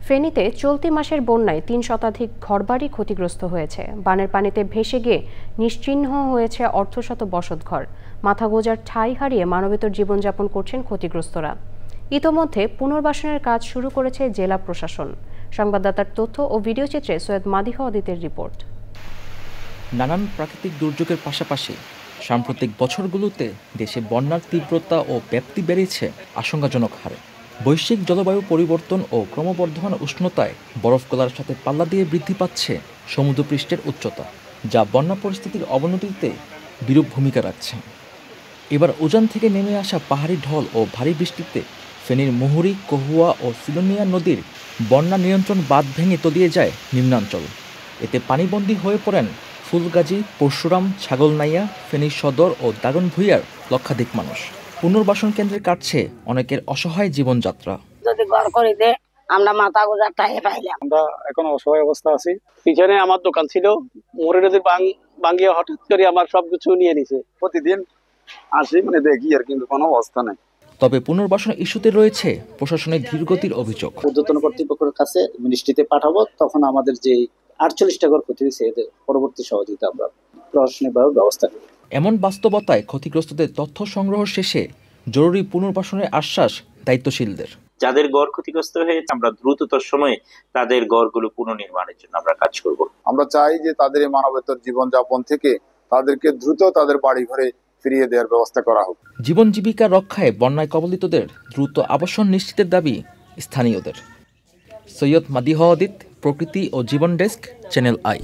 ফেনীতে চলতি মাসের বন্যায় ৩ শতাধিক ঘরবাড়ি ক্ষতিগ্রস্ত হয়েছে। বানের পানিতে ভেসে গিয়ে নিশ্চিহ্ন হয়েছে অর্ধশত বসতঘর। মাথা গোঁজার ঠাঁই হারিয়ে মানবেতর জীবনযাপন করছেন ক্ষতিগ্রস্তরা। ইতোমধ্যে পুনর্বাসনের কাজ শুরু করেছে জেলা প্রশাসন। সংবাদদাতার তথ্য ও ভিডিওচিত্রে সৈয়দ মাদিহ অদিতের রিপোর্ট। নানান প্রাকৃতিক দুর্যোগের পাশাপাশি সাম্প্রতিক বছরগুলোতে দেশে বন্যার তীব্রতা ও ব্যাপ্তি বেড়েছে আশঙ্কাজনক হারে। বৈশ্বিক জলবায়ু পরিবর্তন ও ক্রমবর্ধমান উষ্ণতায় বরফ গলার সাথে পাল্লা দিয়ে বৃদ্ধি পাচ্ছে সমুদ্রপৃষ্ঠের উচ্চতা, যা বন্যা পরিস্থিতির অবনতিতে বিরূপ ভূমিকা রাখছে। এবার উজান থেকে নেমে আসা পাহাড়ি ঢল ও ভারী বৃষ্টিতে ফেনীর মুহুরী, কহুয়া ও সিলোনিয়া নদীর বন্যা নিয়ন্ত্রণ বাঁধ ভেঙে তলিয়ে যায় নিম্নাঞ্চল। এতে পানিবন্দী হয়ে পড়েন ফুলগাজী, পরশুরাম, ছাগলনাইয়া, ফেনী সদর ও দাগনভূঞার লক্ষাধিক মানুষ। পুনর্বাসন কেন্দ্রে কাটছে অনেকের অসহায় জীবনযাত্রা। যদি ঘর করে দে আমরা মাথা গোজার টাই পাইলাম। আমরা এখন অসহায় অবস্থা আছি। পিছনে আমার দোকান ছিল, মুহুরী নদীর ভাঙ্গিয়ে হঠাৎ করে আমার সবকিছু নিয়ে নিছে। প্রতিদিন আসি দেখি আর কিন্তু কোনো অবস্থা নেই। তবে পুনর্বাসন ইস্যুতে রয়েছে প্রশাসনের ধীরগতির অভিযোগ। ঊর্ধ্বতন কর্তৃপক্ষের কাছে মিনিস্ট্রিতে পাঠাবো, তখন আমাদের যে 48টা ঘর ক্ষতি হয়েছে এদের পরবর্তী সহযোগিতা আমরা প্রশাসনিকভাবে ব্যবস্থা নেব। এমন বাস্তবতায় ক্ষতিগ্রস্তদের তথ্য সংগ্রহ শেষে জরুরি পুনর্বাসনের আশ্বাস দায়িত্বশীলদের। যাদের ঘর ক্ষতিগ্রস্ত হয়েছে আমরা দ্রুততর সময়ে তাদের ঘরগুলো পুনর্নির্মাণের জন্য আমরা কাজ করব। আমরা চাই যে তাদের এই মানবেতর জীবনযাপন থেকে তাদেরকে দ্রুত তাদের বাড়ি ঘরে ফিরিয়ে দেওয়ার ব্যবস্থা করা হোক। জীবন জীবিকা রক্ষায় বন্যায় কবলিতদের দ্রুত আবাসন নিশ্চিতের দাবি স্থানীয়দের। সৈয়দ মাদিহ অদিত, প্রকৃতি ও জীবন ডেস্ক, চ্যানেল আই।